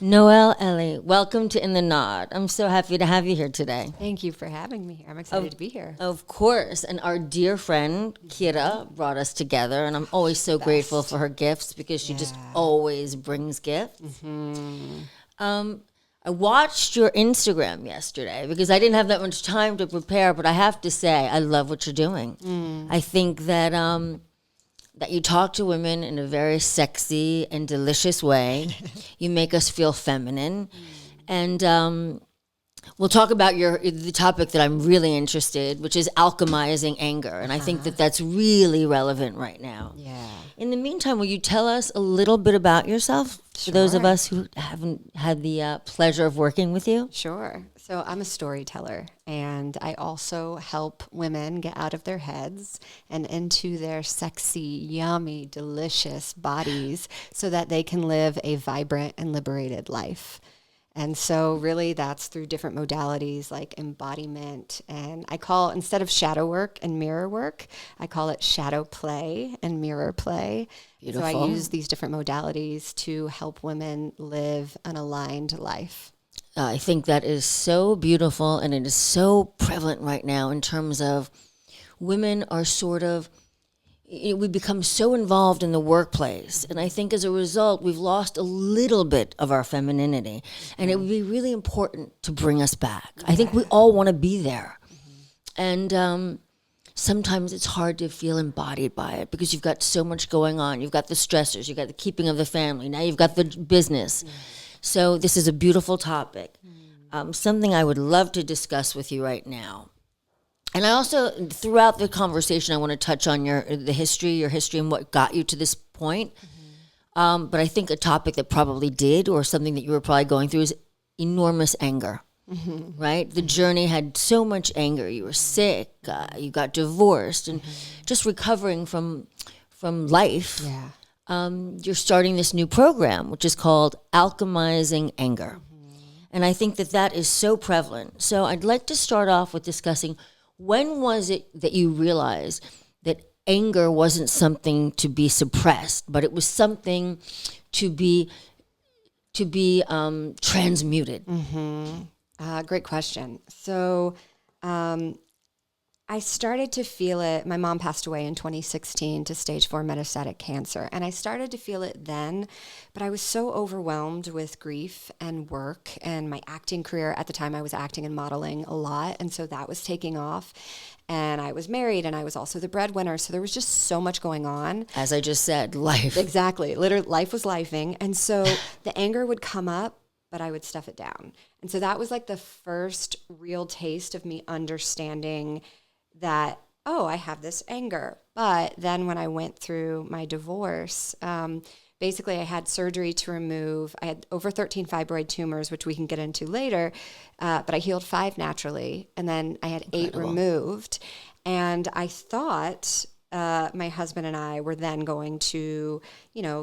Noel Elie, welcome to In The Naad. I'm so happy to have you here today. Thank you for having me here. I'm excited to be here. Of course, and our dear friend Kira brought us together, and I'm always so grateful for her gifts because she just always brings gifts. I watched your Instagram yesterday because I didn't have that much time to prepare, but I have to say I love what you're doing. I think that that you talk to women in a very sexy and delicious way. You make us feel feminine, and we'll talk about the topic that I'm really interested, which is alchemizing anger, and I think that that's really relevant right now. Yeah. In the meantime, will you tell us a little bit about yourself for those of us who haven't had the pleasure of working with you? Sure. So I'm a storyteller, and I also help women get out of their heads and into their sexy, yummy, delicious bodies so that they can live a vibrant and liberated life. And so really that's through different modalities like embodiment, and I call, instead of shadow work and mirror work, I call it shadow play and mirror play. Beautiful. So I use these different modalities to help women live an aligned life. I think that is so beautiful, and it is so prevalent right now in terms of women are sort of, we become so involved in the workplace. And I think as a result, we've lost a little bit of our femininity. And it would be really important to bring us back. I think we all want to be there. And sometimes it's hard to feel embodied by it because you've got so much going on. You've got the stressors, you've got the keeping of the family, now you've got the business. So this is a beautiful topic, something I would love to discuss with you right now. And I also, throughout the conversation, I want to touch on your history and what got you to this point. But I think a topic that probably did, or something that you were probably going through, is enormous anger, right? The journey had so much anger. You were sick, you got divorced, and just recovering from life. You're starting this new program, which is called Alchemizing Anger. And I think that that is so prevalent. So I'd like to start off with discussing, when was it that you realized that anger wasn't something to be suppressed, but it was something to be transmuted? Great question. So I started to feel it. My mom passed away in 2016 to stage 4 metastatic cancer. And I started to feel it then, but I was so overwhelmed with grief and work and my acting career. At the time, I was acting and modeling a lot. And so that was taking off. And I was married, and I was also the breadwinner. So there was just so much going on. As I just said, life. Exactly. Literally, life was lifing. And so the anger would come up, but I would stuff it down. And so that was like the first real taste of me understanding that, oh, I have this anger. But then when I went through my divorce, basically I had surgery to remove, I had over 13 fibroid tumors, which we can get into later, but I healed 5 naturally. And then I had 8 removed. And I thought my husband and I were then going to,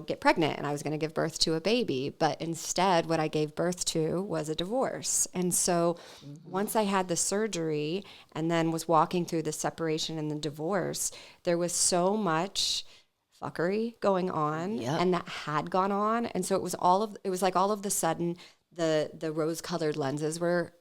get pregnant, and I was going to give birth to a baby. But instead, what I gave birth to was a divorce. And so once I had the surgery and then was walking through the separation and the divorce, there was so much fuckery going on, and that had gone on. And so it was like all of the sudden the rose-colored lenses were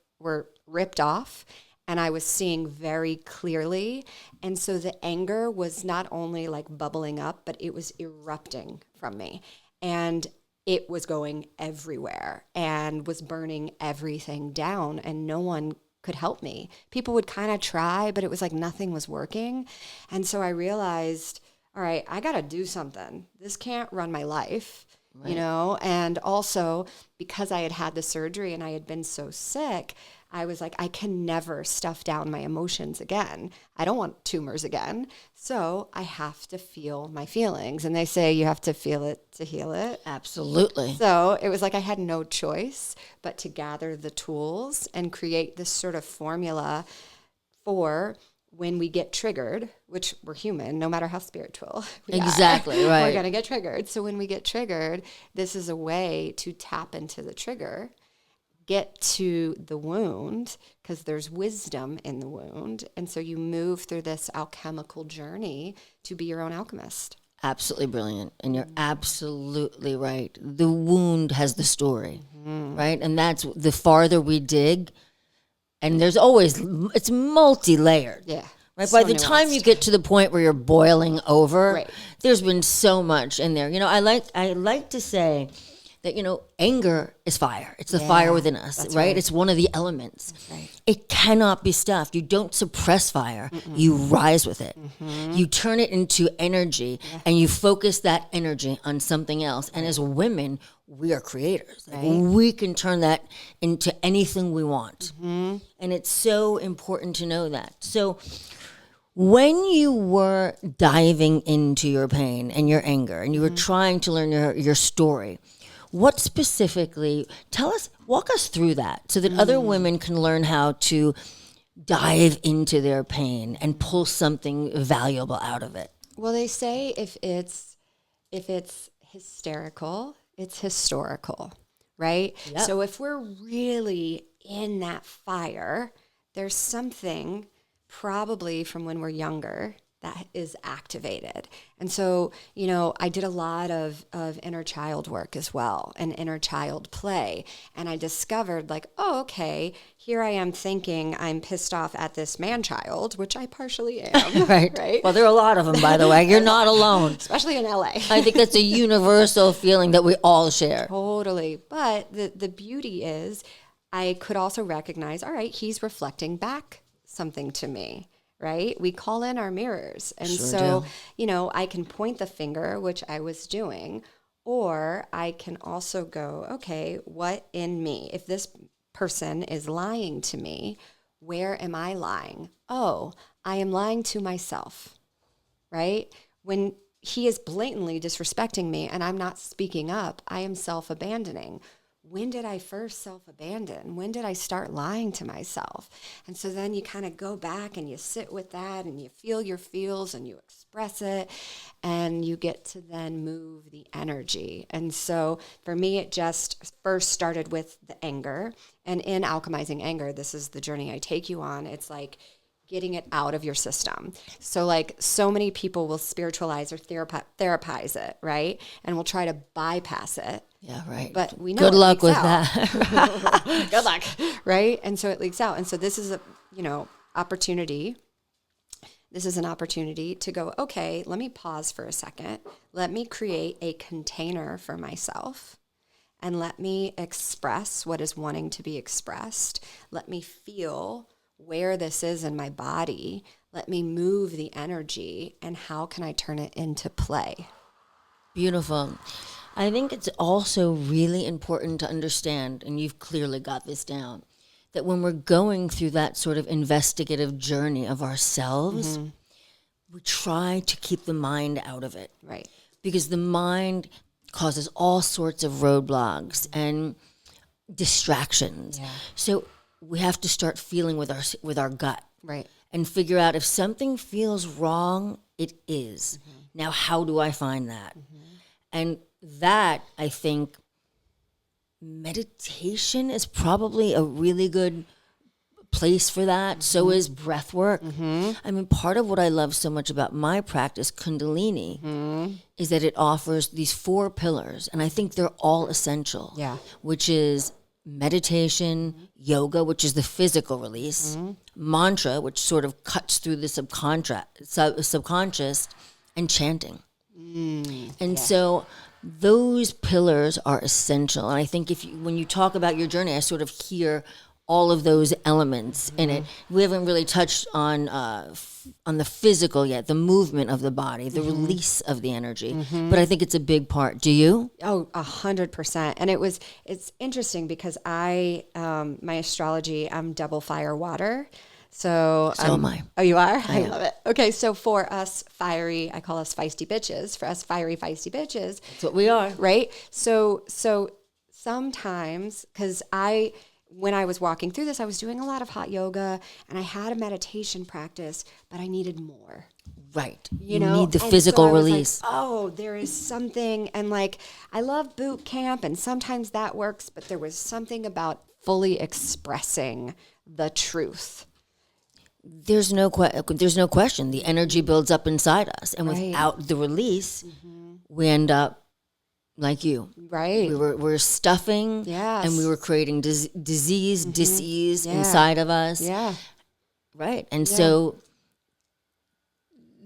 ripped off. And I was seeing very clearly. And so the anger was not only like bubbling up, but it was erupting from me. And it was going everywhere and was burning everything down. And no one could help me. People would kind of try, but it was like nothing was working. And so I realized, all right, I got to do something. This can't run my life. Right. And also because I had had the surgery and I had been so sick, I was like, I can never stuff down my emotions again. I don't want tumors again. So I have to feel my feelings. And they say you have to feel it to heal it. Absolutely. So it was like I had no choice but to gather the tools and create this sort of formula for when we get triggered, which we're human, no matter how spiritual we exactly, are, right. We're going to get triggered. So when we get triggered, this is a way to tap into the trigger, get to the wound, because there's wisdom in the wound. And so you move through this alchemical journey to be your own alchemist. Absolutely brilliant. And you're absolutely right. The wound has the story, right? And that's the farther we dig, and there's always, it's multi-layered. Yeah. Right. So By the time nuanced. you get to the point where you're boiling over, Right. there's been so much in there. I like to say that, anger is fire. It's the fire within us, that's right? right. It's one of the elements. That's right. It cannot be stuffed. You don't suppress fire. You rise with it. You turn it into energy, and you focus that energy on something else. And as women, we are creators. Like, we can turn that into anything we want. And it's so important to know that. So when you were diving into your pain and your anger, and you were trying to learn your story, what specifically, walk us through that so that other women can learn how to dive into their pain and pull something valuable out of it. Well, they say if it's hysterical, it's historical, right? Yep. So if we're really in that fire, there's something probably from when we're younger that is activated. And so, I did a lot of inner child work as well, and inner child play. And I discovered okay, here I am thinking I'm pissed off at this man child, which I partially am. Right. Well, there are a lot of them, by the way. You're not alone. Especially in LA. I think that's a universal feeling that we all share. Totally. But the beauty is I could also recognize, all right, he's reflecting back something to me. Right? We call in our mirrors. And Sure so, I can point the finger, which I was doing, or I can also go, okay, what in me? If this person is lying to me, where am I lying? Oh, I am lying to myself, right? When he is blatantly disrespecting me and I'm not speaking up, I am self-abandoning. When did I first self-abandon? When did I start lying to myself? And so then you kind of go back and you sit with that and you feel your feels and you express it and you get to then move the energy. And so for me, it just first started with the anger. And in Alchemizing Anger, this is the journey I take you on. It's like getting it out of your system. So so many people will spiritualize or therapize it, right? And will try to bypass it. Yeah, right. But we know good it luck leaks with out. that. Good luck, right? And so it leaks out. And so this is a opportunity. This is an opportunity to go, okay, let me pause for a second. Let me create a container for myself and let me express what is wanting to be expressed. Let me feel where this is in my body. Let me move the energy, and how can I turn it into play? Beautiful. I think it's also really important to understand, and you've clearly got this down, that when we're going through that sort of investigative journey of ourselves, we try to keep the mind out of it. Right. Because the mind causes all sorts of roadblocks and distractions. Yeah. So we have to start feeling with our gut. Right. And figure out if something feels wrong, it is. Now, how do I find that? And that, I think, meditation is probably a really good place for that. So is breath work. I mean, part of what I love so much about my practice, Kundalini, is that it offers these 4 pillars. And I think they're all essential. Yeah. Which is meditation, yoga, which is the physical release, mantra, which sort of cuts through the subconscious, and chanting. And so those pillars are essential. And I think when you talk about your journey, I sort of hear all of those elements in it. We haven't really touched on the physical yet, the movement of the body, the release of the energy. But I think it's a big part. Do you? Oh, 100%. And it's interesting because my astrology, I'm double fire water. So am I. Oh, you are? I love it. Okay. So for us fiery, I call us feisty bitches. For us fiery, feisty bitches. That's what we are. Right. So sometimes, because when I was walking through this, I was doing a lot of hot yoga and I had a meditation practice, but I needed more. Right. You know? need the And physical so I was release. like, oh, there is something. And I love boot camp and sometimes that works, but there was something about fully expressing the truth. there's no question. The energy builds up inside us, and Right. without the release, we end up like you. Right. We're stuffing, Yes. and we were creating disease, disease inside of us. Yeah. Right. And so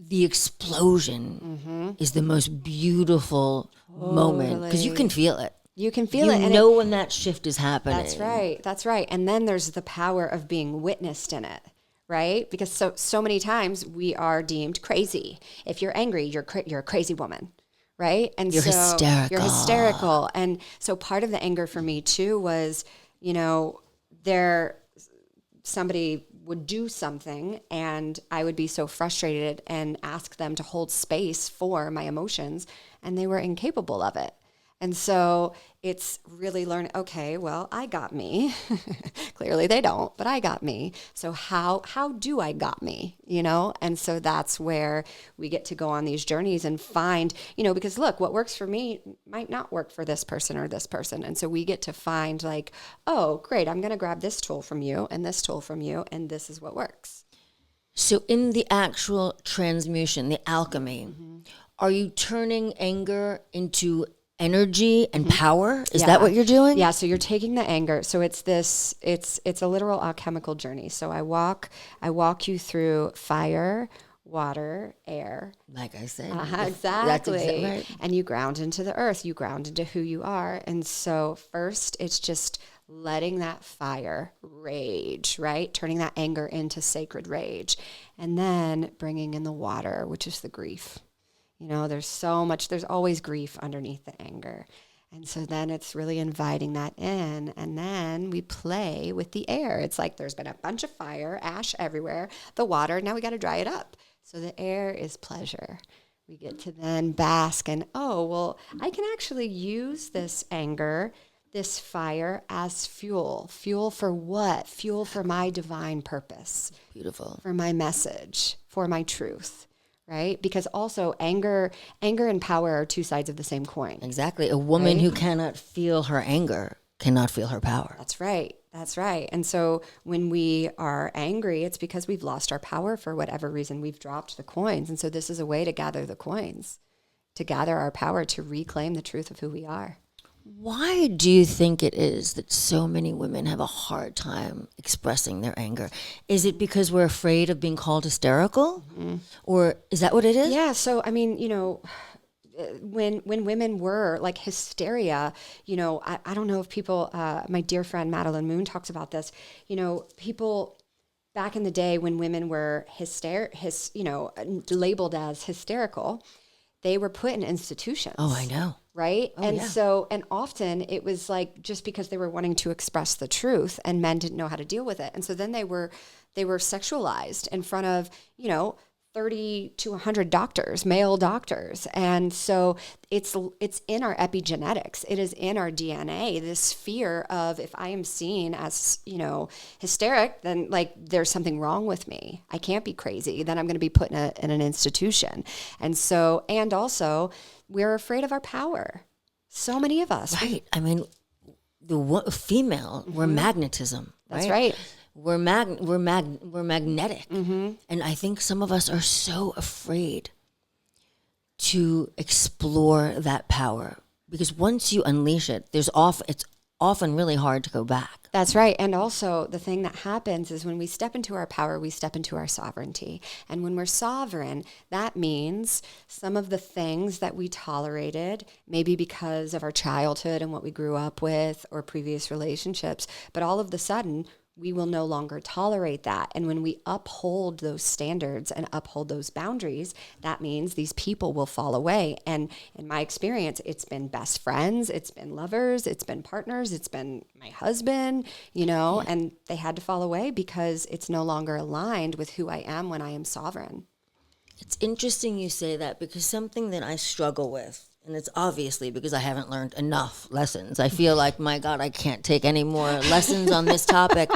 the explosion is the most beautiful moment because you can feel it. You can feel You it. know when that shift is happening. That's right. That's right. And then there's the power of being witnessed in it, right? Because so many times we are deemed crazy. If you're angry, you're a crazy woman, right? And You're so hysterical. You're hysterical. And so part of the anger for me too was, somebody would do something and I would be so frustrated and ask them to hold space for my emotions, and they were incapable of it. And so it's really learning, okay, well, I got me. Clearly they don't, but I got me. So how do I got me, And so that's where we get to go on these journeys and find, because look, what works for me might not work for this person or this person. And so we get to find like, oh, great, I'm going to grab this tool from you and this tool from you, and this is what works. So in the actual transmutation, the alchemy, are you turning anger into energy and power? Is that what you're doing? Yeah. So you're taking the anger. So it's a literal alchemical journey. So I walk you through fire, water, air. Like I said. Exactly. That's right. And you ground into the earth. You ground into who you are. And so first it's just letting that fire rage, right? Turning that anger into sacred rage. And then bringing in the water, which is the grief. There's always grief underneath the anger. And so then it's really inviting that in. And then we play with the air. It's like there's been a bunch of fire, ash everywhere, the water, now we got to dry it up. So the air is pleasure. We get to then bask and, I can actually use this anger, this fire as fuel. Fuel for what? Fuel for my divine purpose. Beautiful. For my message, for my truth. Right? Because also anger and power are two sides of the same coin. Exactly. A woman who cannot feel her anger cannot feel her power. That's right. That's right. And so when we are angry, it's because we've lost our power for whatever reason. We've dropped the coins. And so this is a way to gather the coins, to gather our power, to reclaim the truth of who we are. Why do you think it is that so many women have a hard time expressing their anger? Is it because we're afraid of being called hysterical? Or is that what it is? Yeah. So, I mean, when women were like hysteria, I don't know if people, my dear friend Madeline Moon talks about this, people back in the day when women were labeled as hysterical, they were put in institutions. Oh, I know. Right. Oh, and yeah. so, and often it was like just because they were wanting to express the truth and men didn't know how to deal with it. And so then they were sexualized in front of, 30 to 100 doctors, male doctors. And so it's in our epigenetics. It is in our DNA, this fear of if I am seen as, hysteric, then like there's something wrong with me. I can't be crazy. Then I'm going to be put in an institution. And so, and also we're afraid of our power. So many of us. Right. I mean, the female, we're magnetism. That's right. We're magnetic. And I think some of us are so afraid to explore that power because once you unleash it, it's often really hard to go back. That's right. And also the thing that happens is when we step into our power, we step into our sovereignty. And when we're sovereign, that means some of the things that we tolerated, maybe because of our childhood and what we grew up with or previous relationships, but all of a sudden we will no longer tolerate that. And when we uphold those standards and uphold those boundaries, that means these people will fall away. And in my experience, it's been best friends, it's been lovers, it's been partners, it's been my husband, and they had to fall away because it's no longer aligned with who I am when I am sovereign. It's interesting you say that because something that I struggle with, and it's obviously because I haven't learned enough lessons. I feel like, my God, I can't take any more lessons on this topic,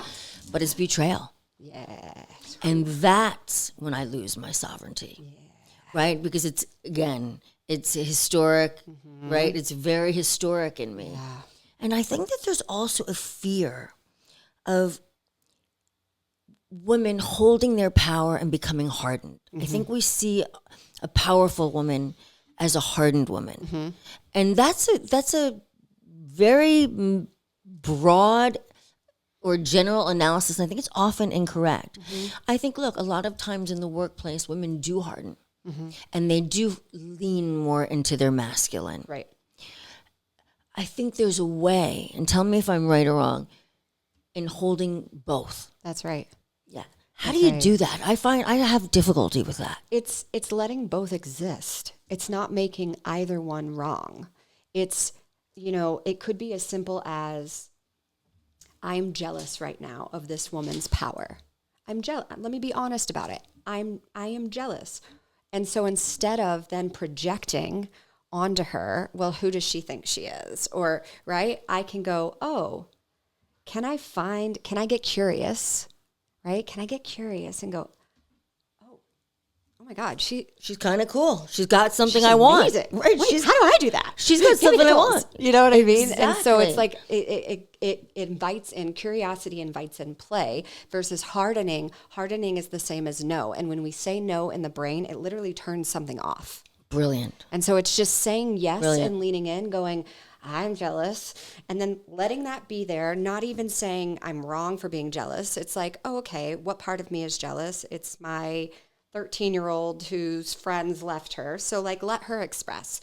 but it's betrayal. Yeah. And that's when I lose my sovereignty, right? Because it's historic, right? It's very historic in me. Yeah. And I think that there's also a fear of women holding their power and becoming hardened. I think we see a powerful woman as a hardened woman. And that's a very broad or general analysis. And I think it's often incorrect. I think, look, a lot of times in the workplace, women do harden. And they do lean more into their masculine. Right. I think there's a way, and tell me if I'm right or wrong, in holding both. That's right. Yeah. How do you do that? I find I have difficulty with that. It's letting both exist. It's not making either one wrong. It's, it could be as simple as, I'm jealous right now of this woman's power. I'm jealous. Let me be honest about it. I am jealous. And so instead of then projecting onto her, well, who does she think she is? Or, right, I can go, oh, can I get curious, right? Can I get curious and go, oh my God, she's kind of cool. She's got something she's I want. amazing. Right? Wait, how do I do that? She's got something I want. You know what I mean? Exactly. And so it's like it invites in, curiosity invites in play versus hardening. Hardening is the same as no. And when we say no in the brain, it literally turns something off. Brilliant. And so it's just saying yes Brilliant. and leaning in, going, I'm jealous, and then letting that be there, not even saying I'm wrong for being jealous. It's like, oh, okay, what part of me is jealous? It's my 13-year-old whose friends left her. So like, let her express,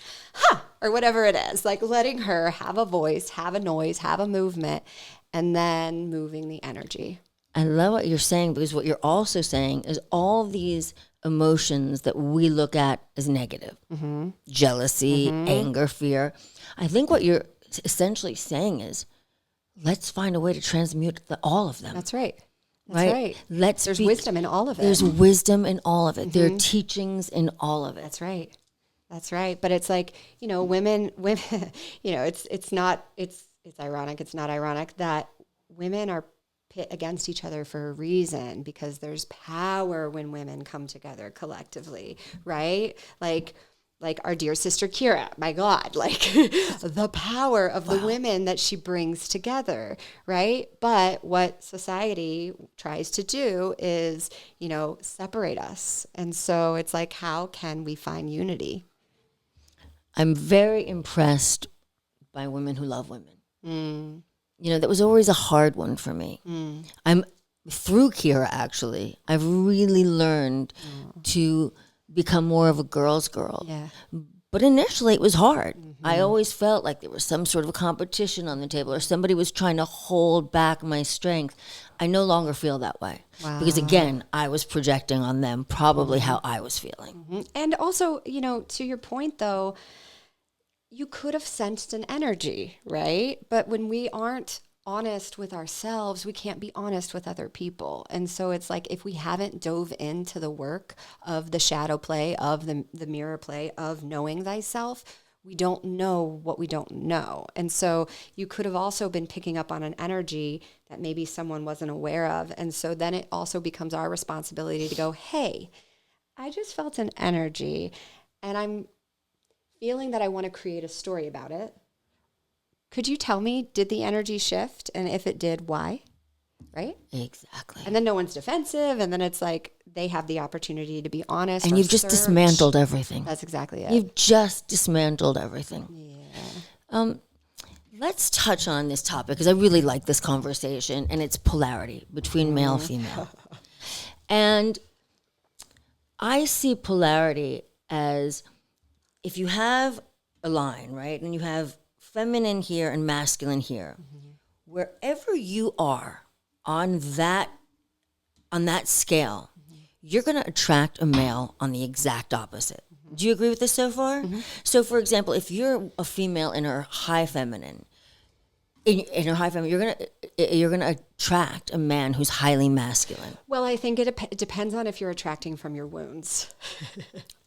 or whatever it is, like letting her have a voice, have a noise, have a movement, and then moving the energy. I love what you're saying, because what you're also saying is all these emotions that we look at as negative, jealousy, anger, fear. I think what you're essentially saying is, let's find a way to transmute all of them. That's right. That's right. There's wisdom in all of it. There's wisdom in all of it. There are teachings in all of it. That's right. That's right. But it's like, women, it's ironic. It's not ironic that women are pit against each other for a reason, because there's power when women come together collectively, right? Like our dear sister Kira, my God, like the power of the women that she brings together, right? But what society tries to do is, separate us. And so it's like, how can we find unity? I'm very impressed by women who love women. That was always a hard one for me. I'm through Kira, actually, I've really learned to become more of a girl's girl. Yeah. But initially it was hard. I always felt like there was some sort of a competition on the table, or somebody was trying to hold back my strength. I no longer feel that way. Wow. Because again, I was projecting on them probably how I was feeling. And also, to your point though, you could have sensed an energy, right? But when we aren't honest with ourselves, we can't be honest with other people. And so it's like, if we haven't dove into the work of the shadow play, of the mirror play, of knowing thyself, we don't know what we don't know. And so you could have also been picking up on an energy that maybe someone wasn't aware of. And so then it also becomes our responsibility to go, hey, I just felt an energy and I'm feeling that I want to create a story about it. Could you tell me, did the energy shift? And if it did, why? Right? Exactly. And then no one's defensive. And then it's like they have the opportunity to be honest. And you've just dismantled everything. That's exactly it. You've just dismantled everything. Yeah. Let's touch on this topic, because I really like this conversation, and it's polarity between male and female. And I see polarity as, if you have a line, right, and you have feminine here and masculine here, wherever you are on that scale, you're going to attract a male on the exact opposite. Do you agree with this so far? So, for example, if you're a female in her high feminine, you're gonna attract a man who's highly masculine. Well, I think it depends on if you're attracting from your wounds.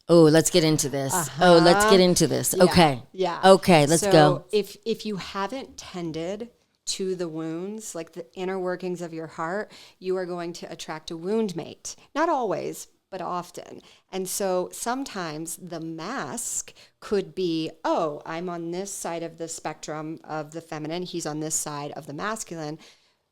Oh, let's get into this. Yeah. Okay. Yeah. Okay, let's go. If you haven't tended to the wounds, like the inner workings of your heart, you are going to attract a wound mate. Not always, but often. And so sometimes the mask could be, oh, I'm on this side of the spectrum of the feminine, he's on this side of the masculine.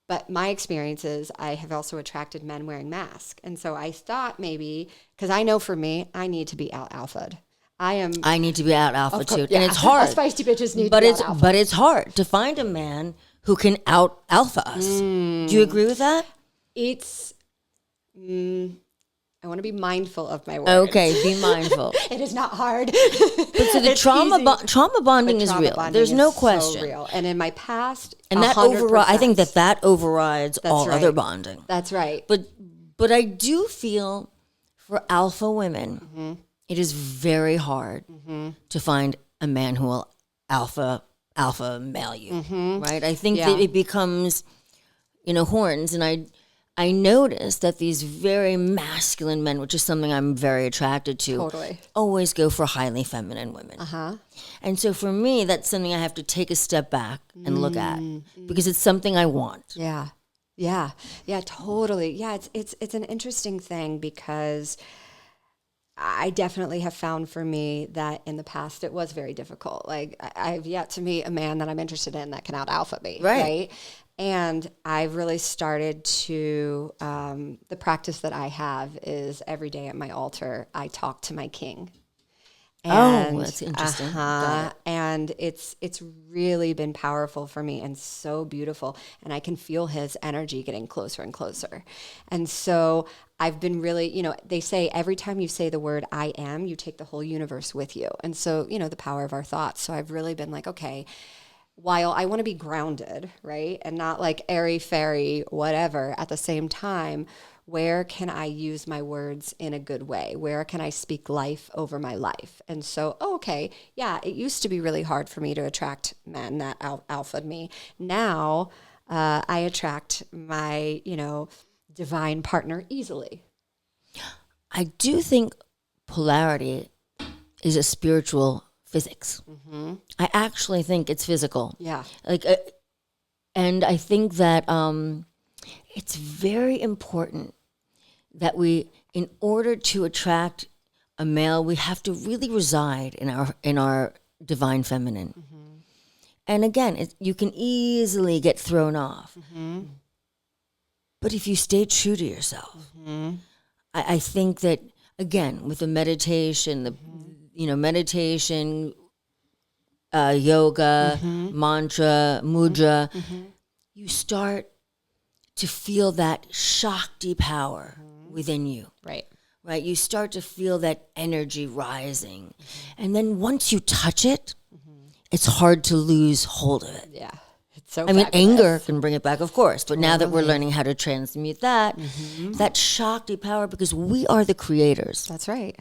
But my experience is I have also attracted men wearing masks. And so I thought maybe, because I know for me, I need to be out alphaed. I need to be out alpha too. Yeah. And it's hard. Us feisty bitches need to be out alpha. But it's hard to find a man who can out alpha us. Do you agree with that? It's, I want to be mindful of my words. Okay, be mindful. It is not hard. But so the trauma bonding is real. There's no question. So real. And in my past, and that 100%. I think that overrides all other bonding. That's right. But I do feel for alpha women, it is very hard to find a man who will alpha male you, right? I think that it becomes, horns. And I noticed that these very masculine men, which is something I'm very attracted to, always go for highly feminine women. And so for me, that's something I have to take a step back and look at because it's something I want. Yeah, totally. Yeah, it's an interesting thing because I definitely have found for me that in the past it was very difficult. Like I've yet to meet a man that I'm interested in that can out alpha me, right? And I've really started to, the practice that I have is every day at my altar, I talk to my king. And, that's interesting. And it's really been powerful for me and so beautiful. And I can feel his energy getting closer and closer. And so I've been really, they say every time you say the word I am, you take the whole universe with you. And so, the power of our thoughts. So I've really been like, okay, while I want to be grounded, right? And not like airy-fairy, whatever, at the same time, where can I use my words in a good way? Where can I speak life over my life? And so, it used to be really hard for me to attract men that alphaed me. Now, I attract my, divine partner easily. I do think polarity is a spiritual physics. I actually think it's physical. Yeah. And I think that it's very important that in order to attract a male, we have to really reside in our divine feminine. And again, you can easily get thrown off. But if you stay true to yourself, I think that, again, with the meditation, meditation, yoga, mantra, mudra, you start to feel that Shakti power within you. Right? You start to feel that energy rising. And then once you touch it, it's hard to lose hold of it. Yeah. It's so anger can bring it back, of course. But now that we're learning how to transmute that Shakti power, because we are the creators. That's right.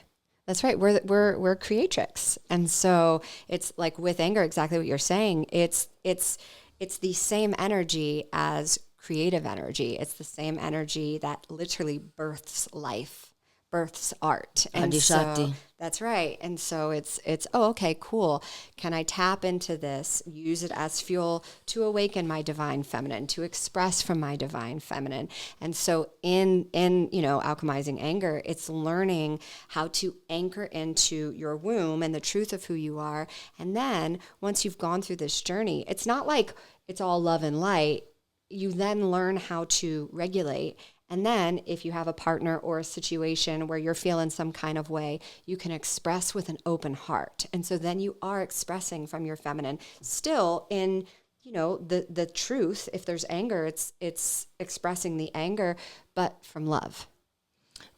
That's right. We're creatrix. And so it's like with anger, exactly what you're saying. It's the same energy as creative energy. It's the same energy that literally births life, births art. And so that's right. And so it's okay, cool. Can I tap into this, use it as fuel to awaken my divine feminine, to express from my divine feminine? And so in Alchemizing Anger, it's learning how to anchor into your womb and the truth of who you are. And then once you've gone through this journey, it's not like it's all love and light. You then learn how to regulate. And then if you have a partner or a situation where you're feeling some kind of way, you can express with an open heart. And so then you are expressing from your feminine, still in, the truth. If there's anger, it's expressing the anger, but from love.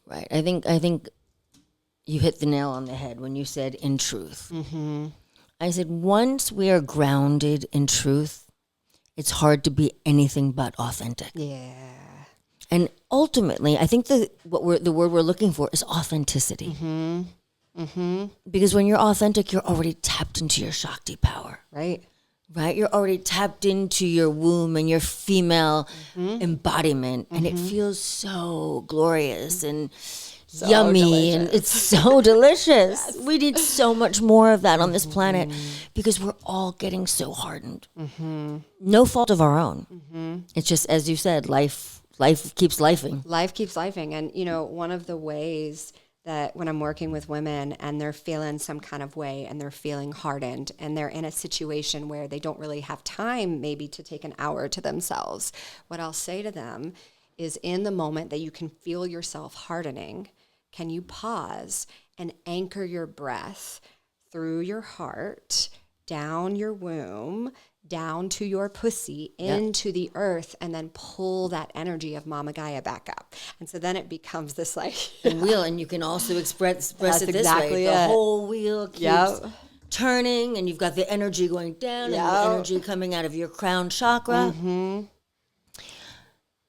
Right. I think you hit the nail on the head when you said in truth. I said, once we are grounded in truth, it's hard to be anything but authentic. Yeah. And ultimately, I think the word we're looking for is authenticity. Because when you're authentic, you're already tapped into your Shakti power. Right. You're already tapped into your womb and your female embodiment. And it feels so glorious and so yummy delicious. And it's so delicious. Yes. We need so much more of that on this planet because we're all getting so hardened. No fault of our own. It's just, as you said, life keeps lifing. Life keeps lifing. And, one of the ways that when I'm working with women and they're feeling some kind of way and they're feeling hardened and they're in a situation where they don't really have time maybe to take an hour to themselves, what I'll say to them is, in the moment that you can feel yourself hardening, can you pause and anchor your breath through your heart, down your womb, down to your pussy, into the earth, and then pull that energy of Mama Gaia back up. And so then it becomes this like wheel, and you can also express it this exactly way. The it. whole wheel keeps turning, and you've got the energy going down and the energy coming out of your crown chakra.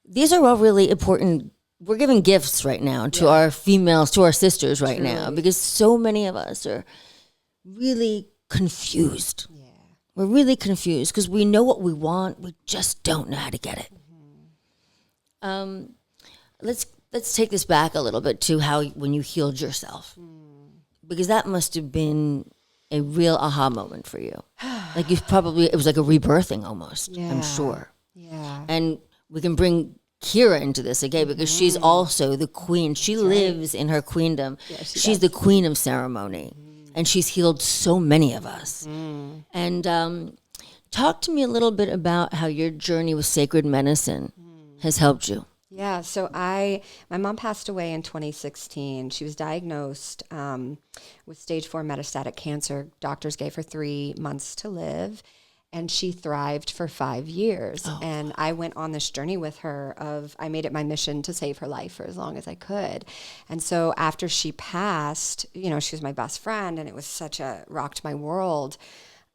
These are all really important. We're giving gifts right now to our females, to our sisters right now, because so many of us are really confused. We're really confused because we know what we want. We just don't know how to get it. Let's take this back a little bit to how when you healed yourself, because that must have been a real aha moment for you. Like it was like a rebirthing almost. I'm sure. Yeah. And we can bring Kira into this again because she's also the queen. She lives in her queendom. Yeah, she's the queen of ceremony. And she's healed so many of us. And talk to me a little bit about how your journey with sacred medicine has helped you. Yeah, so my mom passed away in 2016. She was diagnosed with stage 4 metastatic cancer. Doctors gave her 3 months to live, and she thrived for 5 years. And I went on this journey with her I made it my mission to save her life for as long as I could. And so after she passed, she was my best friend, and it was rocked my world.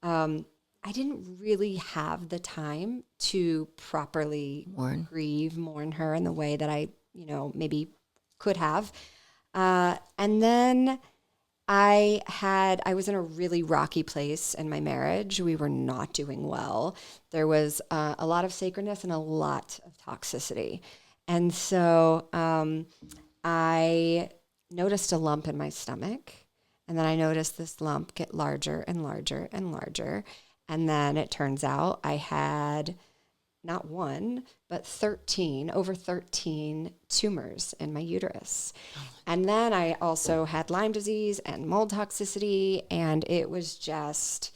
I didn't really have the time to properly mourn her in the way that I, maybe could have. And then I was in a really rocky place in my marriage. We were not doing well. There was a lot of sacredness and a lot of toxicity. And so I noticed a lump in my stomach. And then I noticed this lump get larger and larger and larger. And then it turns out I had not one, but over 13 tumors in my uterus. And then I also had Lyme disease and mold toxicity, and it was just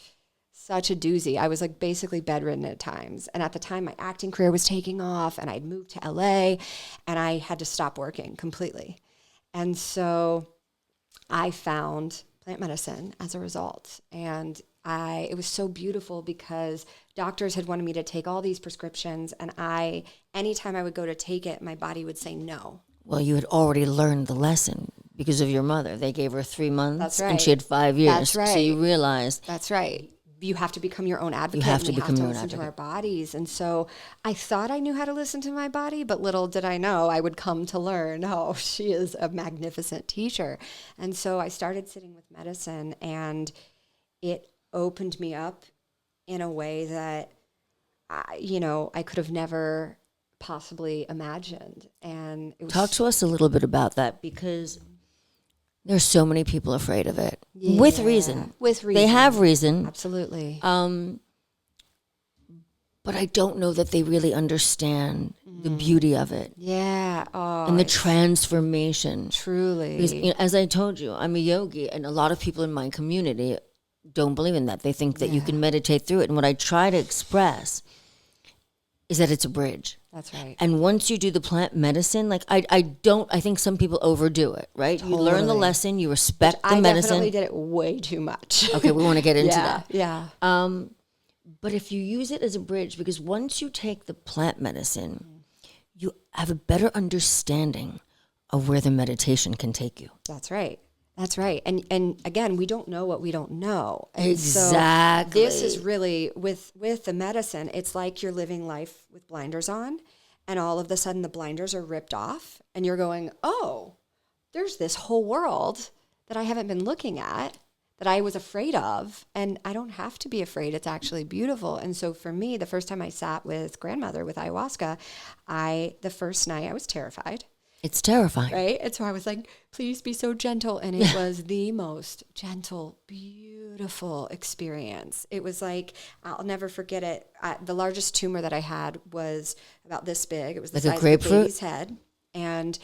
such a doozy. I was like basically bedridden at times. And at the time, my acting career was taking off, and I'd moved to LA, and I had to stop working completely. And so I found plant medicine as a result. And it was so beautiful because doctors had wanted me to take all these prescriptions, and anytime I would go to take it, my body would say no. Well, you had already learned the lesson because of your mother. They gave her 3 months. That's right. And she had 5 years. That's right. So you realized. That's right. You have to become your own advocate. You have to become your own listen advocate. to our bodies. And so I thought I knew how to listen to my body, but little did I know I would come to learn, she is a magnificent teacher. And so I started sitting with medicine, and it opened me up in a way that, I could have never possibly imagined. And it was Talk to us a little bit about that, because there's so many people afraid of it. With reason. They have reason. Absolutely. But I don't know that they really understand the beauty of it. Yeah. And the transformation. Truly. Because, as I told you, I'm a yogi, and a lot of people in my community don't believe in that. They think that you can meditate through it. And what I try to express is that it's a bridge. That's right. And once you do the plant medicine, I think some people overdo it, right? Totally. You learn the lesson, you respect the I medicine. definitely did it way too much. Okay, we want to get into that. Yeah. But if you use it as a bridge, because once you take the plant medicine, you have a better understanding of where the meditation can take you. That's right. That's right. And again, we don't know what we don't know. And exactly. So this is really, with the medicine, it's like you're living life with blinders on, and all of a sudden the blinders are ripped off, and you're going, oh, there's this whole world that I haven't been looking at, that I was afraid of, and I don't have to be afraid. It's actually beautiful. And so for me, the first time I sat with grandmother with ayahuasca, the first night I was terrified. It's terrifying. Right? And so I was like, please be so gentle. And it was the most gentle, beautiful experience. It was like, I'll never forget it. The largest tumor that I had was about this big. It was the size of a baby's head. And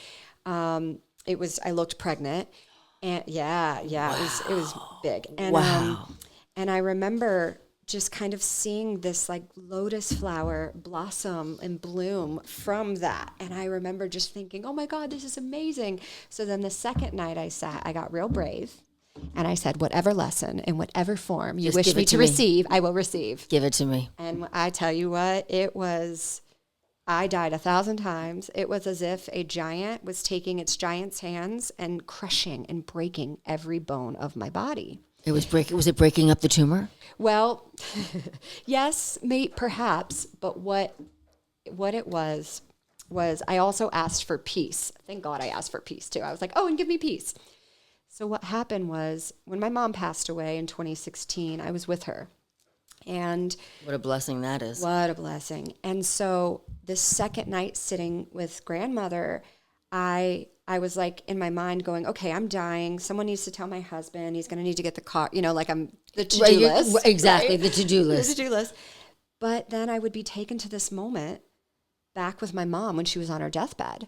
I looked pregnant. And it was big. And Wow. and I remember just kind of seeing this like lotus flower blossom and bloom from that. And I remember just thinking, oh my God, this is amazing. So then the second night I got real brave. And I said, whatever lesson in whatever form you Just wish give me it to to me. receive, I will receive. Give it to me. And I tell you what, I died 1,000 times. It was as if a giant was taking its giant's hands and crushing and breaking every bone of my body. Was it breaking up the tumor? Well, yes, perhaps, but what it was I also asked for peace. Thank God I asked for peace too. I was like, oh, and give me peace. So what happened was when my mom passed away in 2016, I was with her. And What a blessing that is. what a blessing. And so the second night sitting with grandmother, I was like in my mind going, okay, I'm dying. Someone needs to tell my husband. He's going to need to get the car, like I'm the to-do list. Exactly, right? the to-do list. The to-do list. But then I would be taken to this moment back with my mom when she was on her deathbed.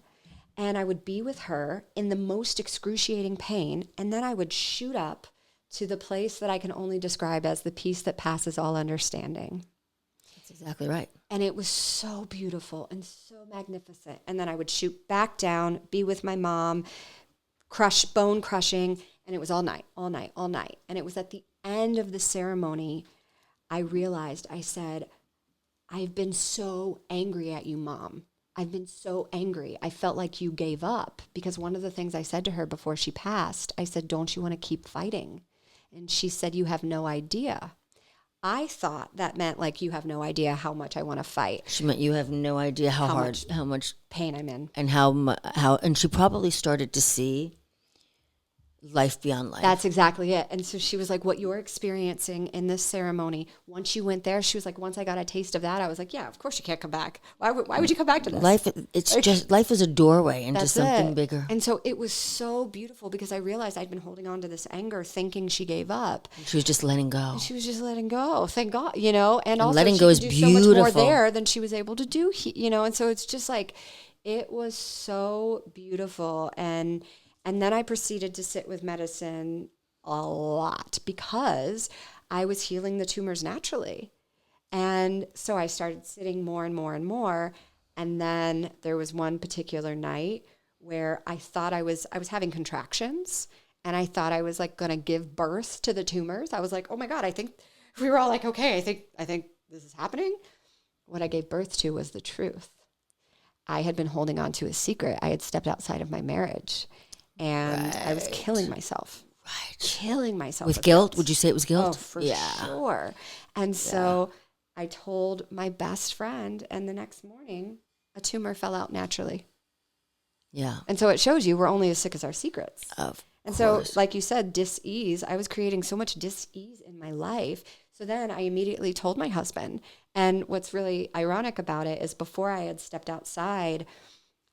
And I would be with her in the most excruciating pain. And then I would shoot up to the place that I can only describe as the peace that passes all understanding. That's exactly right. And it was so beautiful and so magnificent. And then I would shoot back down, be with my mom, bone crushing. And it was all night, all night, all night. And it was at the end of the ceremony, I realized, I said, I've been so angry at you, Mom. I've been so angry. I felt like you gave up. Because one of the things I said to her before she passed, I said, don't you want to keep fighting? And she said, you have no idea. I thought that meant like, you have no idea how much I want to fight. She meant you have no idea how much pain I'm in. And and she probably started to see life beyond life. That's exactly it. And so she was like, what you're experiencing in this ceremony, once you went there, she was like, once I got a taste of that, I was like, yeah, of course you can't come back. Why would you come back to this? Life is a doorway into something it. bigger. And so it was so beautiful because I realized I'd been holding on to this anger thinking she gave up. She was just letting go. And she was just letting go. Thank God, and also letting she go is could do beautiful. so much more there than she was able to do, and so it's just like, it was so beautiful. And then I proceeded to sit with medicine a lot because I was healing the tumors naturally. And so I started sitting more and more and more. And then there was one particular night where I thought I was having contractions and I thought I was like going to give birth to the tumors. I was like, oh my God, I think we were all like, okay, I think this is happening. What I gave birth to was the truth. I had been holding on to a secret. I had stepped outside of my marriage. And I was killing myself. Right. Killing myself. With guilt? Would you say it was guilt? Oh, for sure. And so I told my best friend, and the next morning, a tumor fell out naturally. Yeah. And so it shows you we're only as sick as our secrets. Of and course. so, like you said, dis-ease. I was creating so much dis-ease in my life. So then I immediately told my husband. And what's really ironic about it is before I had stepped outside,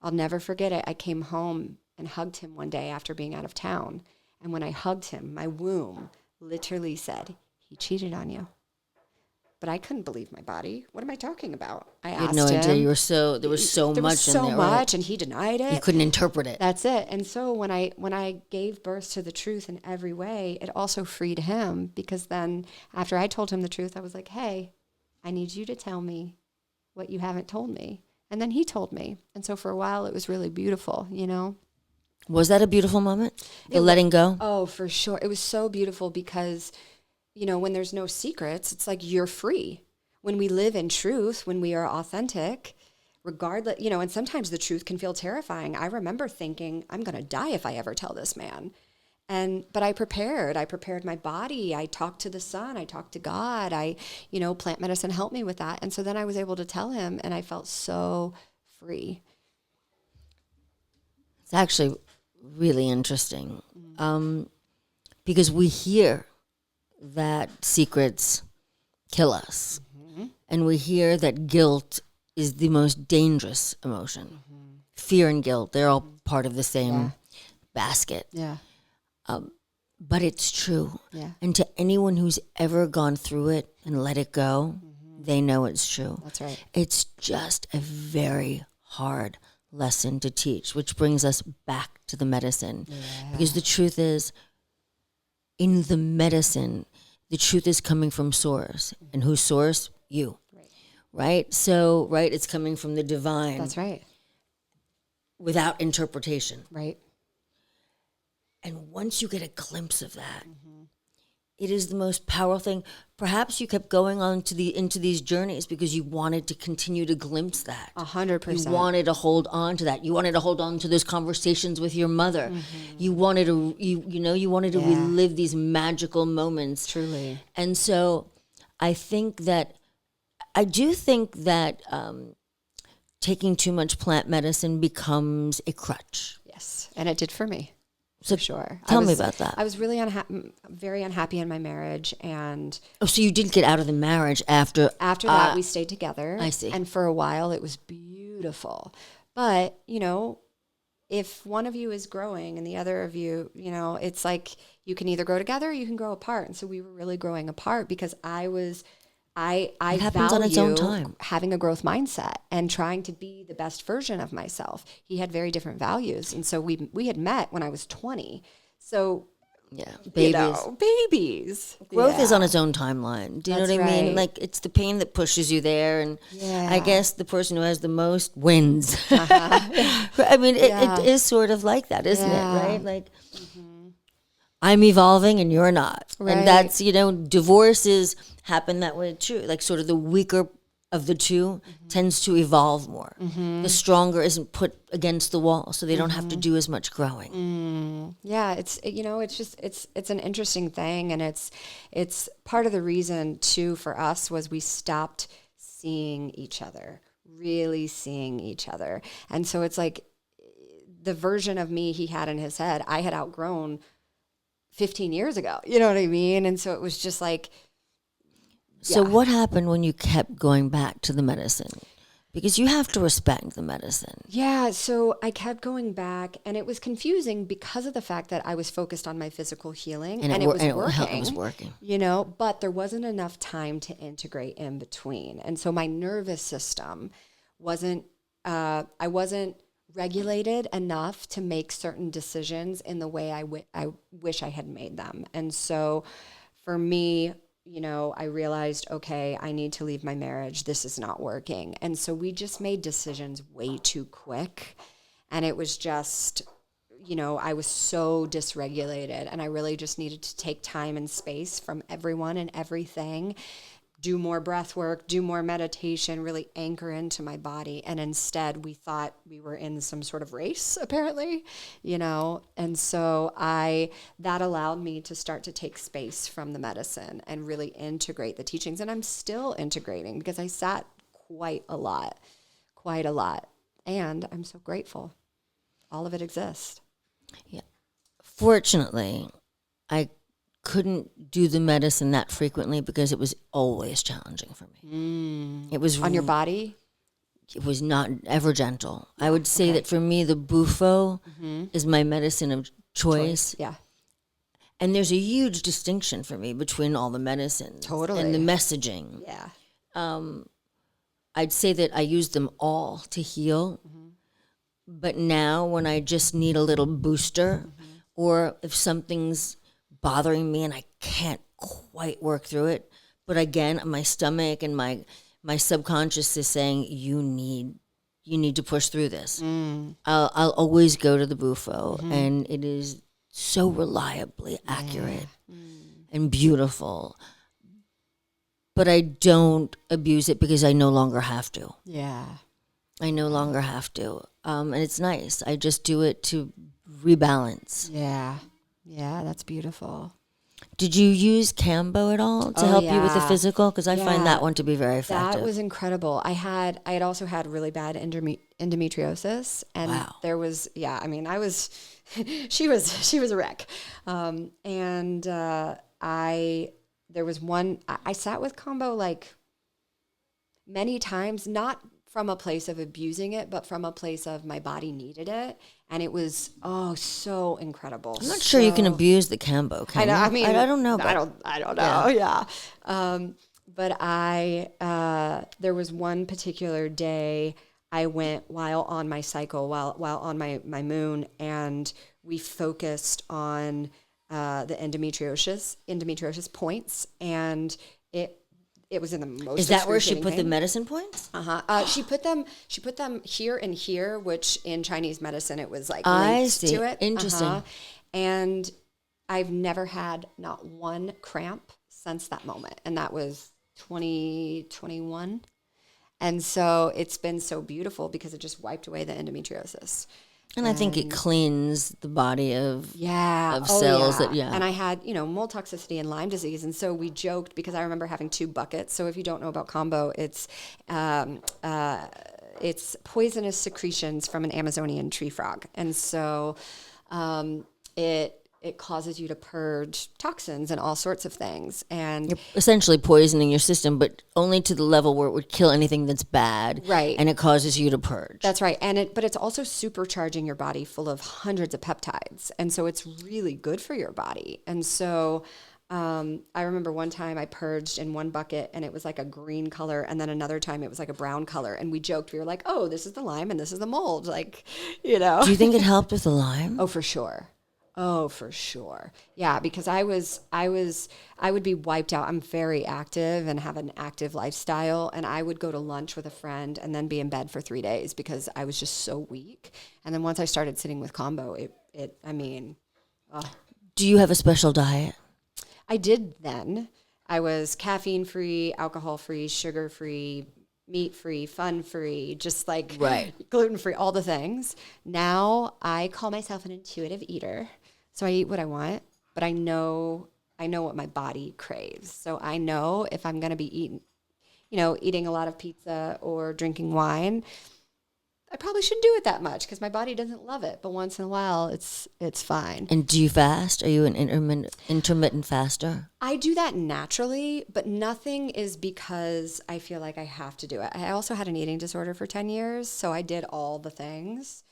I'll never forget it. I came home and hugged him one day after being out of town. And when I hugged him, my womb literally said, he cheated on you. But I couldn't believe my body. What am I talking about? I asked him. You had no idea. There was so much in there. There was so much, right? and he denied it. You couldn't interpret it. That's it. And so when I gave birth to the truth in every way, it also freed him, because then after I told him the truth, I was like, hey, I need you to tell me what you haven't told me. And then he told me. And so for a while, it was really beautiful, Was that a beautiful moment? The letting go? Oh, for sure. It was so beautiful because, when there's no secrets, it's like you're free. When we live in truth, when we are authentic, regardless, and sometimes the truth can feel terrifying. I remember thinking, I'm going to die if I ever tell this man. But I prepared my body. I talked to the sun. I talked to God. Plant medicine helped me with that. And so then I was able to tell him, and I felt so free. It's actually really interesting, because we hear that secrets kill us, and we hear that guilt is the most dangerous emotion. Fear and guilt, they're all part of the same basket. Yeah. But it's true. Yeah. And to anyone who's ever gone through it and let it go, they know it's true. That's right. It's just a very hard lesson to teach, which brings us back to the medicine. Because the truth is, in the medicine, the truth is coming from source. And whose source? You. Right? So, it's coming from the divine. That's right. Without interpretation. Right. And once you get a glimpse of that, it is the most powerful thing. Perhaps you kept going on into these journeys because you wanted to continue to glimpse that. 100%. You wanted to hold on to that. You wanted to hold on to those conversations with your mother. You wanted to, you wanted to relive these magical moments. Truly. And so I do think that taking too much plant medicine becomes a crutch. Yes. And it did for me. So For sure. Tell me about that. I was really very unhappy in my marriage. And so you didn't get out of the marriage after that, we stayed together. I see. And for a while, it was beautiful. But, if one of you is growing and the other of you, it's like you can either grow together or you can grow apart. And so we were really growing apart because I happens on its own time. Having a growth mindset and trying to be the best version of myself. He had very different values. And so we had met when I was 20. So, babies. Growth is on its own timeline. Do you know what I mean? Like, it's the pain that pushes you there. And I guess the person who has the most wins. I mean, it is sort of like that, isn't it? Right? Like, I'm evolving and you're not. Right. And that's, divorces happen that way too. Like, sort of the weaker of the two tends to evolve more. The stronger isn't put against the wall, so they don't have to do as much growing. Yeah, it's an interesting thing, and it's part of the reason too for us was we stopped seeing each other, really seeing each other. And so it's like the version of me he had in his head, I had outgrown 15 years ago. You know what I mean? And so it was just like. So what happened when you kept going back to the medicine? Because you have to respect the medicine. Yeah, so I kept going back, and it was confusing because of the fact that I was focused on my physical healing, and it was working. It was working. But there wasn't enough time to integrate in between. And so my nervous system wasn't regulated enough to make certain decisions in the way I wish I had made them. And so for me, I realized, okay, I need to leave my marriage. This is not working. And so we just made decisions way too quick. And it was just, I was so dysregulated, and I really just needed to take time and space from everyone and everything, do more breath work, do more meditation, really anchor into my body. And instead we thought we were in some sort of race, apparently, and so that allowed me to start to take space from the medicine and really integrate the teachings. And I'm still integrating because I sat quite a lot. And I'm so grateful. All of it exists. Yeah. Fortunately, I couldn't do the medicine that frequently because it was always challenging for me. It was on your body. It was not ever gentle. I would say that for me, the bufo is my medicine of choice. Yeah. And there's a huge distinction for me between all the medicines. Totally. And the messaging. Yeah. I'd say that I use them all to heal. But now when I just need a little booster, or if something's bothering me and I can't quite work through it, but again, my stomach and my subconscious is saying, you need to push through this. I'll always go to the bufo, and it is so reliably accurate and beautiful. But I don't abuse it because I no longer have to. Yeah. I no longer have to. And it's nice. I just do it to rebalance. Yeah. Yeah, that's beautiful. Did you use Cambo at all to help you with the physical? Because I find that one to be very effective. That was incredible. I had also had really bad endometriosis, and there was she was a wreck, and there was one I sat with Cambo like many times, not from a place of abusing it, but from a place of my body needed it. And it was, so incredible. I'm not sure you can abuse the Cambo, can you? I mean, I don't know. I don't know, yeah. But there was one particular day I went while on my cycle, while on my moon, and we focused on the endometriosis points, and it was in the most. Is that where she put pain. the medicine points? She put them here and here, which in Chinese medicine it was like I linked see. to it. Interesting. And I've never had not one cramp since that moment, and that was 2021. And so it's been so beautiful because it just wiped away the endometriosis. And I think it cleans the body of cells. And I had, mold toxicity and Lyme disease. And so we joked because I remember having 2 buckets. So if you don't know about combo, it's poisonous secretions from an Amazonian tree frog. And so it causes you to purge toxins and all sorts of things. And you're essentially poisoning your system, but only to the level where it would kill anything that's bad. Right. And it causes you to purge. That's right. But it's also supercharging your body full of hundreds of peptides. And so it's really good for your body. And so I remember one time I purged in one bucket and it was like a green color. And then another time it was like a brown color. And we joked, we were like, oh, this is the Lyme and this is the mold. Like, Do you think it helped with the Lyme? Oh, for sure. Oh, for sure. Yeah, because I would be wiped out. I'm very active and have an active lifestyle. And I would go to lunch with a friend and then be in bed for 3 days because I was just so weak. And then once I started sitting with combo, Do you have a special diet? I did then. I was caffeine free, alcohol free, sugar free, meat free, fun free, just like gluten free, all the things. Now I call myself an intuitive eater. So I eat what I want, but I know what my body craves. So I know if I'm going to be eating a lot of pizza or drinking wine, I probably shouldn't do it that much because my body doesn't love it. But once in a while, it's fine. And do you fast? Are you an intermittent faster? I do that naturally, but nothing is because I feel like I have to do it. I also had an eating disorder for 10 years, so I did all the things.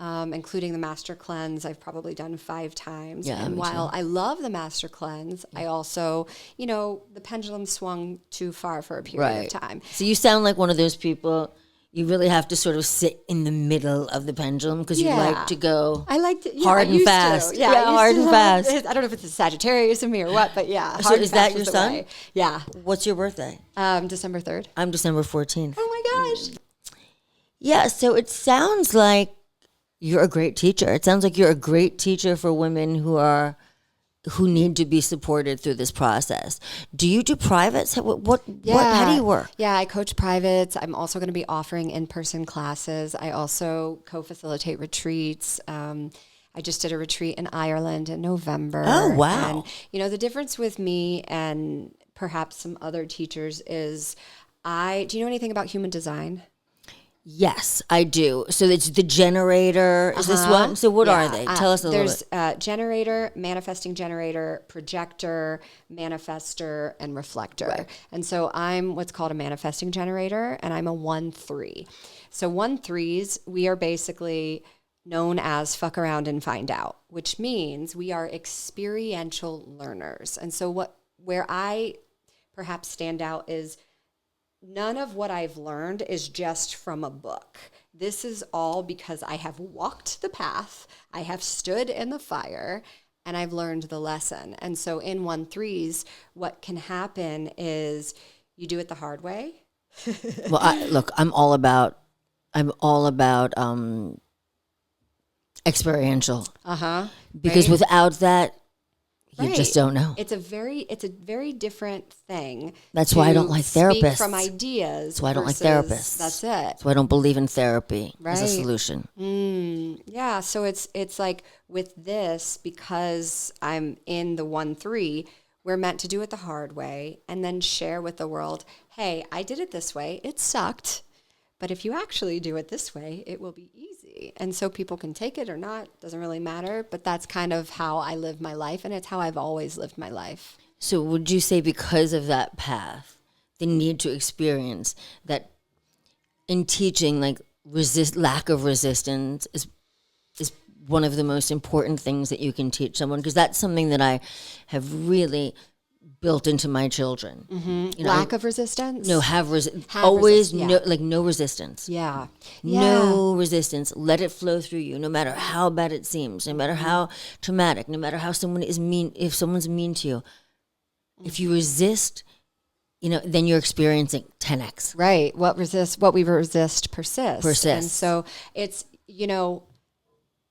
Including the master cleanse, I've probably done 5 times. Yeah, and while I love the master cleanse, I also, the pendulum swung too far for a period of time. So you sound like one of those people. You really have to sort of sit in the middle of the pendulum because you like to go hard and fast. Hard and fast. I don't know if it's a Sagittarius of me or what, but yeah. So is that your son? Yeah. What's your birthday? December 3rd. I'm December 14th. Oh my gosh. Yeah, so it sounds like you're a great teacher. It sounds like you're a great teacher for women who need to be supported through this process. Do you do privates? How do you work? Yeah, I coach privates. I'm also going to be offering in-person classes. I also co-facilitate retreats. I just did a retreat in Ireland in November. Oh, wow. And, the difference with me and perhaps some other teachers is do you know anything about human design? Yes, I do. So it's the generator. Is this one? So what are they? Tell us a little bit. There's generator, manifesting generator, projector, manifester, and reflector. Right. And so I'm what's called a manifesting generator, and I'm a 1-3. So 1-3s, we are basically known as fuck around and find out, which means we are experiential learners. And so where I perhaps stand out is none of what I've learned is just from a book. This is all because I have walked the path, I have stood in the fire, and I've learned the lesson. And so in 1-3s, what can happen is you do it the hard way. Well, I'm all about experiential. Because without that, you just don't know. It's a very different thing. That's why I don't like therapists. Speak from ideas. That's why I don't like therapists. That's it. That's why I don't believe in therapy as a solution. Yeah. So it's like with this, because I'm in the 1-3, we're meant to do it the hard way and then share with the world, hey, I did it this way. It sucked. But if you actually do it this way, it will be easy. And so people can take it or not, doesn't really matter. But that's kind of how I live my life, and it's how I've always lived my life. So would you say because of that path, the need to experience that in teaching, like lack of resistance is one of the most important things that you can teach someone? Because that's something that I have really built into my children. You know, Lack of resistance? No, always resist- no resistance. Yeah. No resistance. Let it flow through you, no matter how bad it seems, no matter how traumatic, no matter how someone is mean, if someone's mean to you. If you resist, you know, then you're experiencing 10x. Right. What we resist persists. And so it's, you know,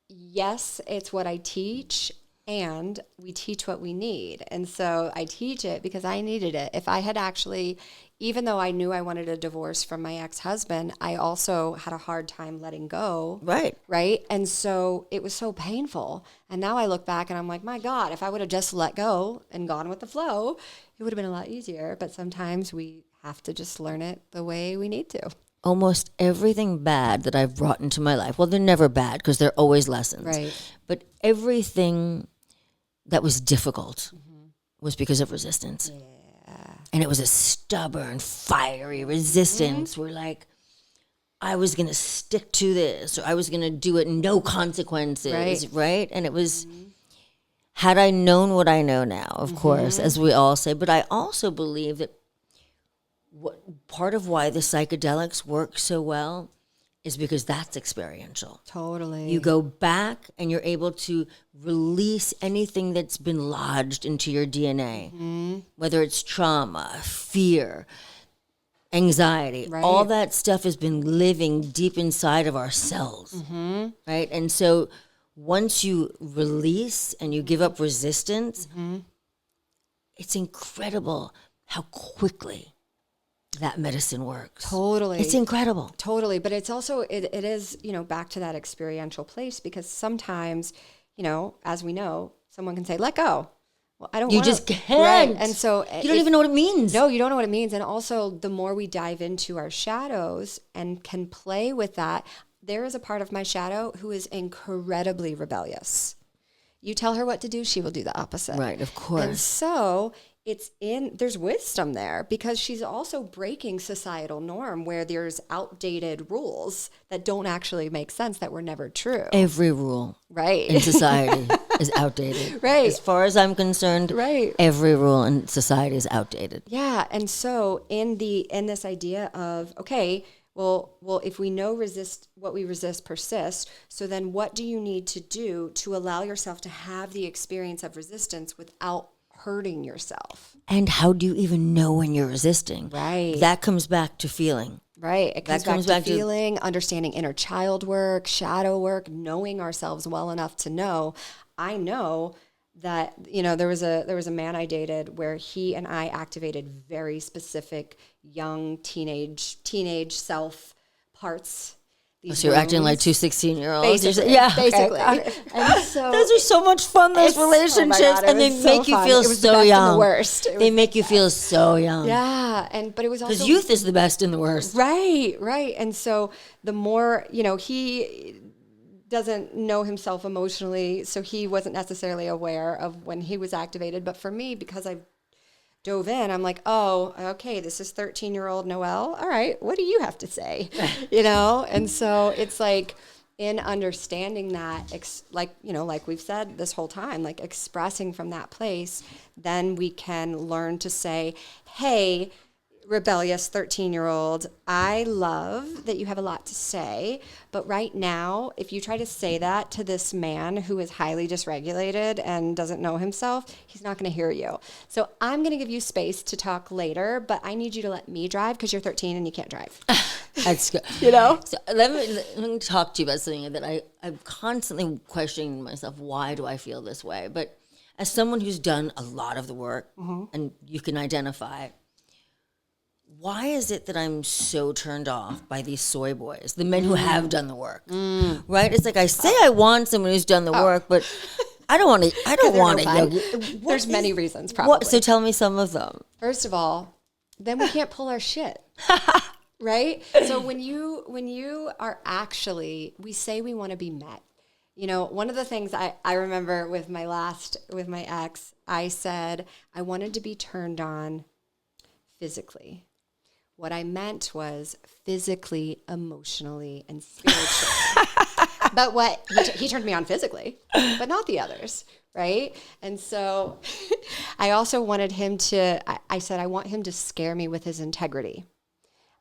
yes, it's what I teach, and we teach what we need. And so I teach it because I needed it. If I had actually, even though I knew I wanted a divorce from my ex-husband, I also had a hard time letting go. Right. Right. And so it was so painful. And now I look back and I'm like, my God, if I would have just let go and gone with the flow, it would have been a lot easier. But sometimes we have to just learn it the way we need to. Almost everything bad that I've brought into my life, well, they're never bad because they're always lessons. Right. But everything that was difficult was because of resistance. Yeah. And it was a stubborn, fiery resistance where, like, I was going to stick to this, or I was going to do it, no consequences, right? And it was, had I known what I know now, of course, as we all say, but I also believe that part of why the psychedelics work so well is because that's experiential. Totally. You go back and you're able to release anything that's been lodged into your DNA, whether it's trauma, fear, anxiety, all that stuff has been living deep inside of our cells, right? And so once you release and you give up resistance, it's incredible how quickly that medicine works. Totally. It's incredible. Totally. But it's also, it is, you know, back to that experiential place, because sometimes, you know, as we know, someone can say, let go. Well, I don't You want to. just can't. Right. And so you don't even know what it means. No, you don't know what it means. And also, the more we dive into our shadows and can play with that, there is a part of my shadow who is incredibly rebellious. You tell her what to do, she will do the opposite. Right, of course. And so there's wisdom there, because she's also breaking societal norm where there's outdated rules that don't actually make sense, that were never true. Every rule Right. in society is outdated. Right. As far as I'm concerned, Right. every rule in society is outdated. Yeah. And so in this idea of, okay, well, if we know what we resist persists, so then what do you need to do to allow yourself to have the experience of resistance without hurting yourself? And how do you even know when you're resisting? Right. That comes back to feeling. Right. It That comes back to feeling, understanding inner child work, shadow work, knowing ourselves well enough to know. I know that, you know, there was a man I dated where he and I activated very specific young teenage self parts. So you're acting like two 16-year-olds. Basically. Yeah. Basically. Okay. And so those are so much fun, those relationships. God, and they make you feel so young. They make you feel so young. Yeah. But it was also, because youth is the best and the worst. Right. And so the more, you know, he doesn't know himself emotionally, so he wasn't necessarily aware of when he was activated. But for me, because I dove in, I'm like, oh, okay, this is 13-year-old Noel. All right, what do you have to say? You know? And so it's like, in understanding that, like, you know, like we've said this whole time, like expressing from that place, then we can learn to say, hey, rebellious 13-year-old, I love that you have a lot to say, but right now, if you try to say that to this man who is highly dysregulated and doesn't know himself, he's not going to hear you. So I'm going to give you space to talk later, but I need you to let me drive because you're 13 and you can't drive. That's good. You know? So let me talk to you about something that I'm constantly questioning myself. Why do I feel this way? But as someone who's done a lot of the work, and you can identify, why is it that I'm so turned off by these soy boys, the men who have done the work, right? It's like I say I want someone who's done the work, but I don't want to. I don't want to. There's many reasons, probably. So tell me some of them. First of all, then we can't pull our shit. Right? So when you are actually, we say we want to be met. You know, one of the things I remember with my ex, I said I wanted to be turned on physically. What I meant was physically, emotionally, and spiritually. But what he turned me on physically, but not the others, right? And so I also wanted him to, I said, I want him to scare me with his integrity.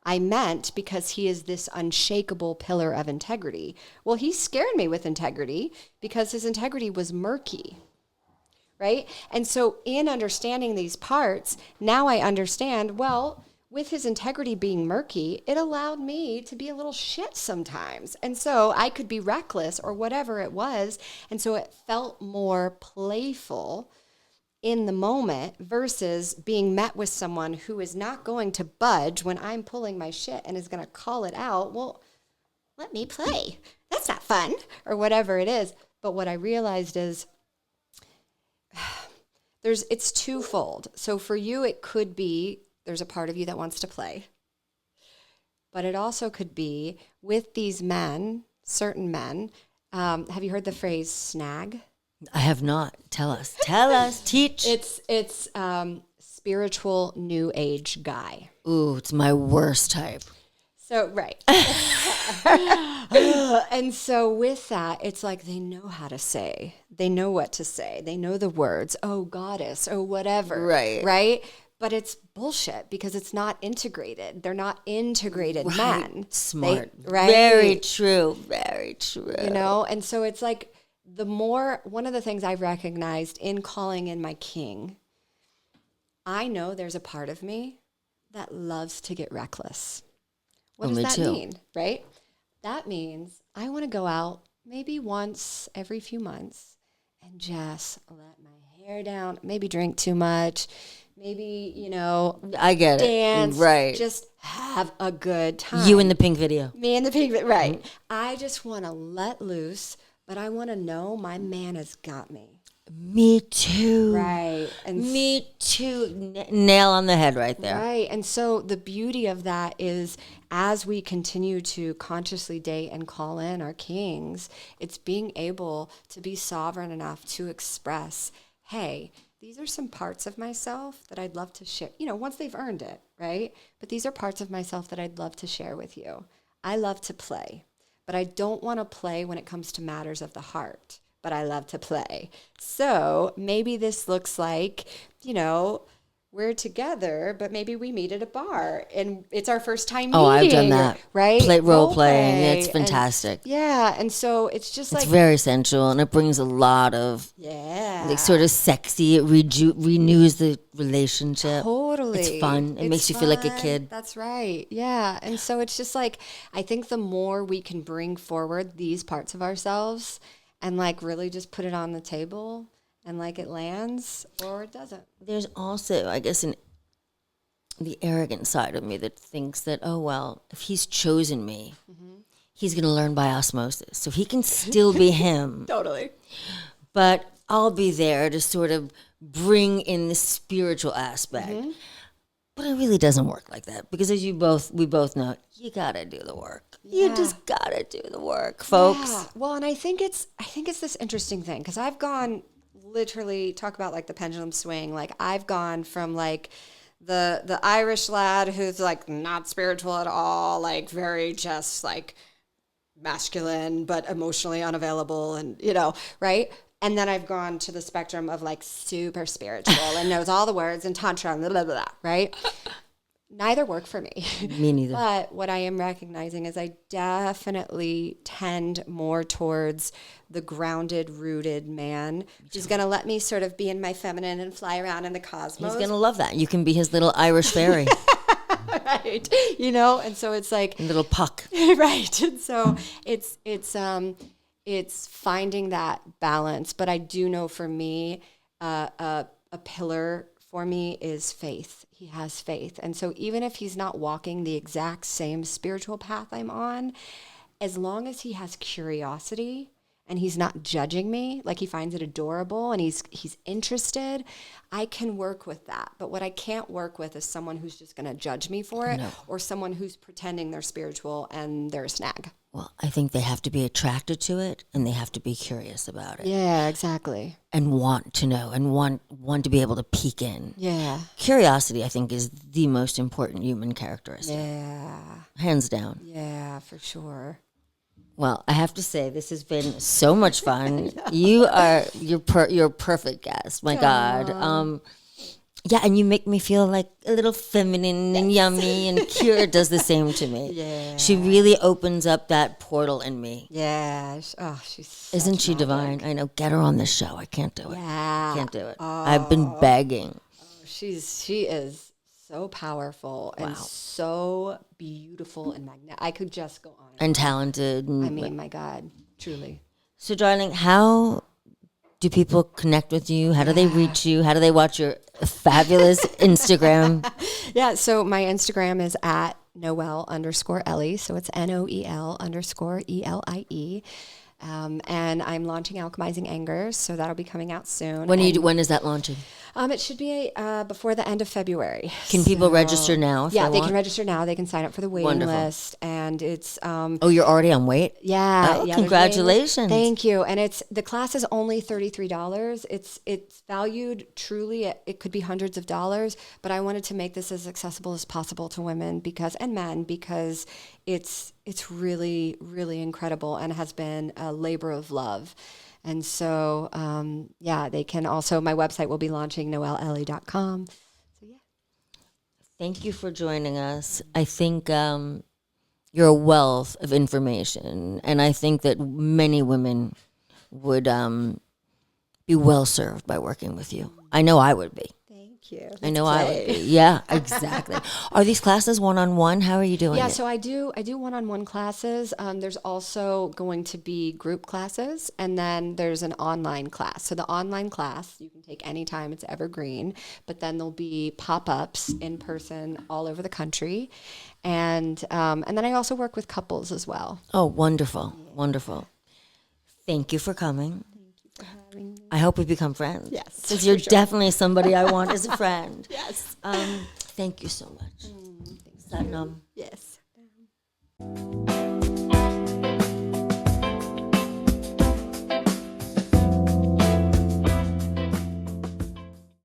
I meant because he is this unshakable pillar of integrity. Well, he scared me with integrity because his integrity was murky, right? And so in understanding these parts, now I understand, well, with his integrity being murky, it allowed me to be a little shit sometimes. And so I could be reckless or whatever it was. And so it felt more playful in the moment versus being met with someone who is not going to budge when I'm pulling my shit and is going to call it out. Well, let me play. That's not fun, or whatever it is. But what I realized is it's twofold. So for you, it could be there's a part of you that wants to play. But it also could be with these men, certain men. Have you heard the phrase snag? I have not. Tell us. Teach. It's spiritual new age guy. Ooh, it's my worst type. So, right. And so with that, it's like they know how to say. They know what to say. They know the words. Oh, goddess. Oh, whatever. Right. Right? But it's bullshit because it's not integrated. They're not integrated men. Smart. Right? Very true. Very true. You know? And so it's like one of the things I've recognized in calling in my king, I know there's a part of me that loves to get reckless. What does that mean, right? That means I want to go out maybe once every few months and just let my hair down, maybe drink too much, maybe, I get dance, it. Right. Just have a good time. You in the pink video. Me in the pink video, right. I just want to let loose, but I want to know my man has got me. Me too. Right. And me too. Nail on the head right there. Right. And so the beauty of that is as we continue to consciously date and call in our kings, it's being able to be sovereign enough to express, hey, these are some parts of myself that I'd love to share, once they've earned it, right? But these are parts of myself that I'd love to share with you. I love to play, but I don't want to play when it comes to matters of the heart. But I love to play. So maybe this looks like, we're together, but maybe we meet at a bar and it's our first time meeting. Oh, I've done that. Right? Role playing. It's fantastic. And so it's just it's very sensual and it brings a lot of sort of sexy. It renews the relationship. Totally. It's fun. It makes you feel like a kid. That's right. Yeah. And so it's just like, I think the more we can bring forward these parts of ourselves and really just put it on the table and it lands or it doesn't. There's also, I guess, the arrogant side of me that thinks that, oh, well, if he's chosen me, he's going to learn by osmosis. So he can still be him. Totally. But I'll be there to sort of bring in the spiritual aspect. But it really doesn't work like that because as we both know, you got to do the work. You just got to do the work, folks. Yeah. Well, and I think it's this interesting thing because I've gone literally talk about the pendulum swing. I've gone from the Irish lad who's not spiritual at all, very just masculine but emotionally unavailable and right? And then I've gone to the spectrum of super spiritual and knows all the words and tantra and blah, blah, blah, right? Neither work for me. Me neither. But what I am recognizing is I definitely tend more towards the grounded, rooted man who's going to let me sort of be in my feminine and fly around in the cosmos. He's going to love that. You can be his little Irish fairy. Right. And so it's a little puck. Right. And so it's finding that balance. But I do know for me, a pillar for me is faith. He has faith. And so even if he's not walking the exact same spiritual path I'm on, as long as he has curiosity and he's not judging me, he finds it adorable and he's interested, I can work with that. But what I can't work with is someone who's just going to judge me for it or someone who's pretending they're spiritual and they're a snag. Well, I think they have to be attracted to it and they have to be curious about it. Yeah, exactly. And want to know and want to be able to peek in. Yeah. Curiosity, I think, is the most important human characteristic. Yeah. Hands down. Yeah, for sure. Well, I have to say this has been so much fun. You're a perfect guest. My God. Yeah, and you make me feel like a little feminine and yummy, and Kira does the same to me. Yeah. She really opens up that portal in me. Yeah. She's Isn't she magic. divine? I know. Get her on the show. I can't do it. Yeah. Can't do it. I've been begging. She is so powerful and so beautiful and magnetic. I could just go on. And talented. I mean, my God, truly. So, darling, how do people connect with you? How do they reach you? How do they watch your fabulous Instagram? Yeah, so my Instagram is at Noel_Elie. So it's NOEL_ELIE. And I'm launching Alchemizing Anger, so that'll be coming out soon. When is that launching? It should be before the end of February. Can people register now? If Yeah, they can register now. They can sign up for the waiting list, and it's Oh, you're already on wait? yeah. Oh, yeah, congratulations! Thank you. And the class is only $33. It's valued truly. It could be hundreds of dollars, but I wanted to make this as accessible as possible to women and men because it's really, really incredible and has been a labor of love. And so, they can also, my website will be launching, noelelie.com. So, yeah. Thank you for joining us. I think you're a wealth of information, and I think that many women would be well served by working with you. I know I would be. Thank you. I know I would be. Yeah, exactly. Are these classes one-on-one? How are you doing it? So I do one-on-one classes. There's also going to be group classes, and then there's an online class. So the online class you can take anytime; it's evergreen. But then there'll be pop-ups in person all over the country, and then I also work with couples as well. Oh, wonderful, wonderful. Thank you for coming. Having me. I hope we become friends. Yes, Since you're for sure. definitely somebody I want as a friend. Yes. Thank you so much. Is that Yes.